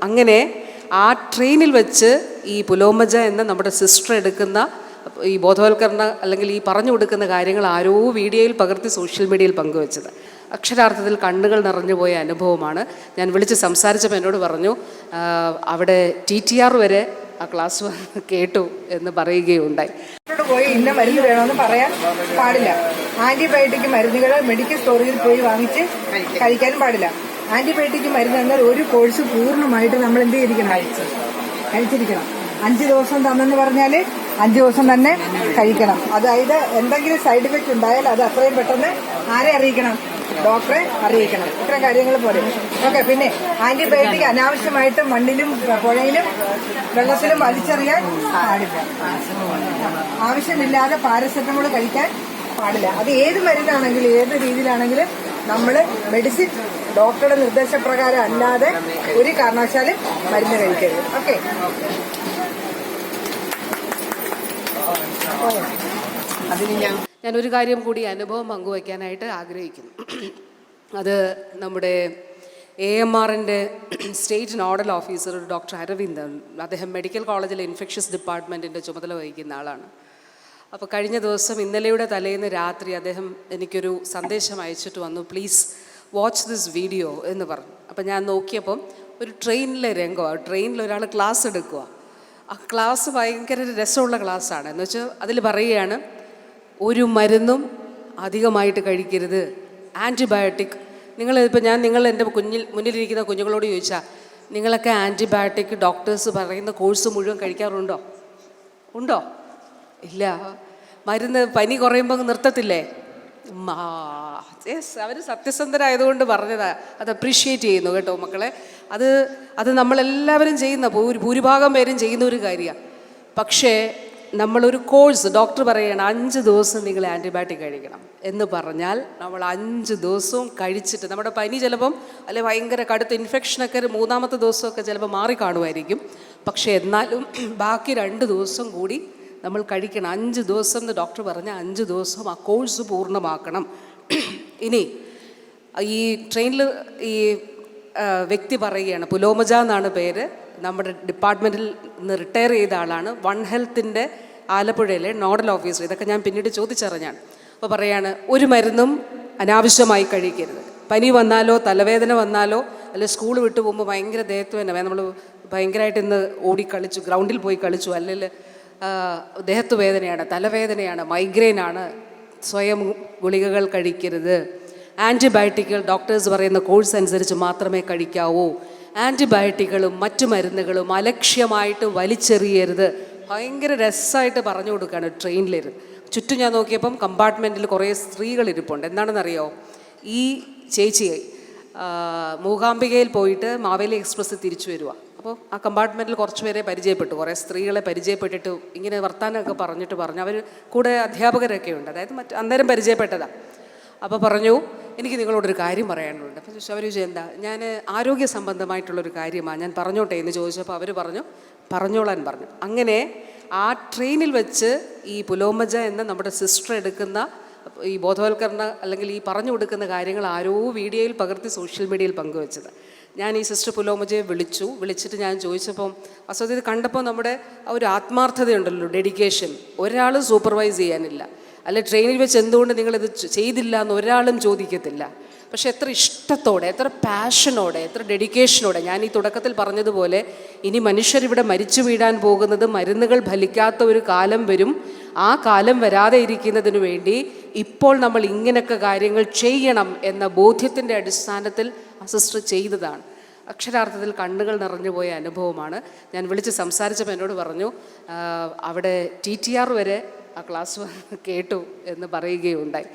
അങ്ങനെ ആ ട്രെയിനിൽ വെച്ച് ഈ പുലോമജ എന്ന നമ്മുടെ സിസ്റ്റർ എടുക്കുന്ന ഈ ബോധവൽക്കരണ അല്ലെങ്കിൽ ഈ പറഞ്ഞു കൊടുക്കുന്ന കാര്യങ്ങൾ ആരോ വീഡിയോയിൽ പകർത്തി സോഷ്യൽ മീഡിയയിൽ പങ്കുവെച്ചത്. അക്ഷരാർത്ഥത്തിൽ കണ്ണുകൾ നിറഞ്ഞുപോയ അനുഭവമാണ്. ഞാൻ വിളിച്ച് സംസാരിച്ചപ്പോൾ എന്നോട് പറഞ്ഞു അവിടെ TTR വരെ ആ ക്ലാസ് കേട്ടു എന്ന് പറയുകയുണ്ടായി. പോയി ഇന്ന മരുന്ന് വേണമെന്ന് പറയാൻ പാടില്ല. ആന്റിബയോട്ടിക് മരുന്നുകൾ മെഡിക്കൽ സ്റ്റോറിൽ പോയി വാങ്ങിച്ച് കഴിക്കാനും പാടില്ല. ആന്റിബയോട്ടിക് മരുന്ന് എന്നാൽ ഒരു കോഴ്സ് പൂർണ്ണമായിട്ട് നമ്മൾ എന്ത് ചെയ്തിരിക്കണം, കഴിച്ചിരിക്കണം. 5 ദിവസം തന്നെന്ന് പറഞ്ഞാൽ 5 ദിവസം തന്നെ കഴിക്കണം. അതായത് എന്തെങ്കിലും സൈഡ് ഇഫക്റ്റ് ഉണ്ടായാൽ അത് അത്രയും പെട്ടെന്ന് ആരെ അറിയിക്കണം, ഡോക്ടറെ അറിയിക്കണം. ഇത്തരം കാര്യങ്ങൾ പോലെ. ഓക്കെ. പിന്നെ ആന്റിബയോട്ടിക് അനാവശ്യമായിട്ട് മണ്ണിലും പുഴയിലും വെള്ളത്തിലും വലിച്ചെറിയാൻ പാടില്ല. ആവശ്യമില്ലാതെ പാരസെറ്റമോൾ കഴിക്കാൻ പാടില്ല. അത് ഏത് മരുന്നാണെങ്കിലും ഏത് രീതിയിലാണെങ്കിലും നമ്മൾ മെഡിസിൻ ഡോക്ടറുടെ നിർദ്ദേശപ്രകാരം അല്ലാതെ ഒരു കാരണവശാലും മരുന്ന് കഴിക്കരുത്. ഓക്കെ. ഞാനൊരു കാര്യം കൂടി അനുഭവം പങ്കുവയ്ക്കാനായിട്ട് ആഗ്രഹിക്കുന്നു. അത് നമ്മുടെ AMRൻ്റെ state nodal officer doctor Aravindan, അദ്ദേഹം മെഡിക്കൽ കോളേജിലെ ഇൻഫെക്ഷ്യസ് ഡിപ്പാർട്ട്മെൻറ്റിൻ്റെ ചുമതല വഹിക്കുന്ന ആളാണ്. അപ്പോൾ കഴിഞ്ഞ ദിവസം ഇന്നലെയുടെ തലേന്ന് രാത്രി അദ്ദേഹം എനിക്കൊരു സന്ദേശം അയച്ചിട്ട് വന്നു, പ്ലീസ് വാച്ച് ദിസ് വീഡിയോ എന്ന് പറഞ്ഞു. അപ്പോൾ ഞാൻ നോക്കിയപ്പം ഒരു ട്രെയിനിലെ രംഗമാണ്. ട്രെയിനിൽ ഒരാൾ ക്ലാസ് എടുക്കുക. ആ ക്ലാസ് ഭയങ്കര രസമുള്ള ക്ലാസ്സാണ്. എന്ന് വെച്ചാൽ അതിൽ പറയുകയാണ്, ഒരു മരുന്നും അധികമായിട്ട് കഴിക്കരുത്, ആൻറ്റിബയോട്ടിക്. നിങ്ങൾ എൻ്റെ മുന്നിലിരിക്കുന്ന കുഞ്ഞുങ്ങളോട് ചോദിച്ചാൽ നിങ്ങളൊക്കെ ആൻറ്റിബയോട്ടിക് ഡോക്ടേഴ്സ് പറയുന്ന കോഴ്സ് മുഴുവൻ കഴിക്കാറുണ്ടോ? ഉണ്ടോ? ഇല്ല. മരുന്ന് പനി കുറയുമ്പോൾ നിർത്തത്തില്ലേ? യെസ്, അവർ സത്യസന്ധരായതുകൊണ്ട് പറഞ്ഞതാ. അത് അപ്രീഷിയേറ്റ് ചെയ്യുന്നു കേട്ടോ മക്കളെ. അത് നമ്മളെല്ലാവരും ചെയ്യുന്ന ഭൂരിഭാഗം പേരും ചെയ്യുന്ന ഒരു കാര്യമാണ്. പക്ഷേ നമ്മളൊരു കോഴ്സ് ഡോക്ടർ പറയുകയാണ് 5 ദിവസം നിങ്ങൾ ആൻറ്റിബയോട്ടിക് കഴിക്കണം എന്ന് പറഞ്ഞാൽ നമ്മൾ 5 ദിവസവും കഴിച്ചിട്ട് നമ്മുടെ പനി ചിലപ്പം അല്ലെ ഭയങ്കര കടുത്ത ഇൻഫെക്ഷനൊക്കെ 3-ാമത്തെ ദിവസമൊക്കെ ചിലപ്പോൾ മാറിക്കാണുമായിരിക്കും. പക്ഷേ എന്നാലും ബാക്കി 2 ദിവസം കൂടി നമ്മൾ കഴിക്കണം. 5 ദിവസം എന്ന് ഡോക്ടർ പറഞ്ഞാൽ 5 ദിവസം ആ കോഴ്സ് പൂർണ്ണമാക്കണം. ഇനി ഈ ട്രെയിനിൽ ഈ വ്യക്തി പറയുകയാണ്, പുലോമജ എന്നാണ് പേര്, നമ്മുടെ ഡിപ്പാർട്ട്മെൻറ്റിൽ നിന്ന് റിട്ടയർ ചെയ്ത ആളാണ്, വൺ ഹെൽത്തിൻ്റെ ആലപ്പുഴയിലെ നോഡൽ ഓഫീസർ. ഇതൊക്കെ ഞാൻ പിന്നീട് ചോദിച്ചറിഞ്ഞാണ്. അപ്പോൾ പറയാണ്, ഒരു മരുന്നും അനാവശ്യമായി കഴിക്കരുത്. പനി വന്നാലോ തലവേദന വന്നാലോ അല്ലെങ്കിൽ സ്കൂൾ വിട്ടു പോകുമ്പോൾ ഭയങ്കര ദേഹത്തുവേദന, നമ്മൾ ഭയങ്കരമായിട്ട് ഇന്ന് ഓടിക്കളിച്ചു, ഗ്രൗണ്ടിൽ പോയി കളിച്ചു, അല്ലെങ്കിൽ ദേഹത്തു വേദനയാണ്, തലവേദനയാണ്, മൈഗ്രെയിനാണ്, സ്വയം ഗുളികകൾ കഴിക്കരുത്. ആൻറ്റിബയോട്ടിക്കുകൾ ഡോക്ടേഴ്സ് പറയുന്ന കോഴ്സ് അനുസരിച്ച് മാത്രമേ കഴിക്കാവൂ. ആൻറ്റിബയോട്ടിക്കുകളും മറ്റു മരുന്നുകളും അലക്ഷ്യമായിട്ട് വലിച്ചെറിയരുത്. ഭയങ്കര രസമായിട്ട് പറഞ്ഞു കൊടുക്കുകയാണ് ട്രെയിനിലിരുന്ന്. ചുറ്റും ഞാൻ നോക്കിയപ്പം കമ്പാർട്ട്മെൻറ്റിൽ കുറേ സ്ത്രീകൾ ഇരിപ്പുണ്ട്. എന്താണെന്നറിയോ, ഈ ചേച്ചി മൂകാംബികയിൽ പോയിട്ട് മാവേലി എക്സ്പ്രസ് തിരിച്ചു വരിക. അപ്പോൾ ആ കമ്പാർട്ട്മെൻറ്റിൽ കുറച്ച് പേരെ പരിചയപ്പെട്ടു, കുറേ സ്ത്രീകളെ പരിചയപ്പെട്ടിട്ട് ഇങ്ങനെ വർത്താനമൊക്കെ പറഞ്ഞു. അവർ കൂടെ അധ്യാപകരൊക്കെ ഉണ്ട്, അതായത് അന്നേരം പരിചയപ്പെട്ടതാണ്. അപ്പോൾ പറഞ്ഞു, എനിക്ക് നിങ്ങളോടൊരു കാര്യം പറയാനുണ്ട്. അപ്പോൾ അവർ ചോദിച്ചു, എന്താ? ഞാൻ ആരോഗ്യ സംബന്ധമായിട്ടുള്ളൊരു കാര്യമാണ്, ഞാൻ പറഞ്ഞോട്ടെ എന്ന് ചോദിച്ചപ്പോൾ അവർ പറഞ്ഞോളാൻ പറഞ്ഞു. അങ്ങനെ ആ ട്രെയിനിൽ വെച്ച് ഈ പുലോമജ എന്ന നമ്മുടെ സിസ്റ്റർ എടുക്കുന്ന ഈ ബോധവൽക്കരണ അല്ലെങ്കിൽ ഈ പറഞ്ഞു കൊടുക്കുന്ന കാര്യങ്ങൾ ആരോ വീഡിയോയിൽ പകർത്തി സോഷ്യൽ മീഡിയയിൽ പങ്കുവെച്ചത്. ഞാൻ ഈ സിസ്റ്റർ പുലോമജയെ വിളിച്ചിട്ട് ഞാൻ ചോദിച്ചപ്പം വസ്തുത ഇത് കണ്ടപ്പോൾ നമ്മുടെ ആ ഒരു ആത്മാർത്ഥതയുണ്ടല്ലോ, ഡെഡിക്കേഷൻ, ഒരാൾ സൂപ്പർവൈസ് ചെയ്യാനില്ല, അല്ലെ ട്രെയിനിൽ വെച്ച് എന്തുകൊണ്ട് നിങ്ങളിത് ചെയ്തില്ല എന്ന് ഒരാളും ചോദിക്കത്തില്ല. പക്ഷെ എത്ര ഇഷ്ടത്തോടെ, എത്ര പാഷനോടെ, എത്ര ഡെഡിക്കേഷനോടെ. ഞാൻ ഈ തുടക്കത്തിൽ പറഞ്ഞതുപോലെ ഇനി മനുഷ്യരിവിടെ മരിച്ചു വീഴാൻ പോകുന്നത് മരുന്നുകൾ ഫലിക്കാത്ത ഒരു കാലം വരും. ആ കാലം വരാതെ ഇരിക്കുന്നതിന് വേണ്ടി ഇപ്പോൾ നമ്മൾ ഇങ്ങനെയൊക്കെ കാര്യങ്ങൾ ചെയ്യണം എന്ന ബോധ്യത്തിൻ്റെ അടിസ്ഥാനത്തിൽ ആ സിസ്റ്റർ ചെയ്തതാണ്. അക്ഷരാർത്ഥത്തിൽ കണ്ണുകൾ നിറഞ്ഞുപോയ അനുഭവമാണ്. ഞാൻ വിളിച്ച് സംസാരിച്ചപ്പോൾ എന്നോട് പറഞ്ഞു അവിടെ TTR വരെ ആ ക്ലാസ് കേട്ടു എന്ന് പറയുകയുണ്ടായി.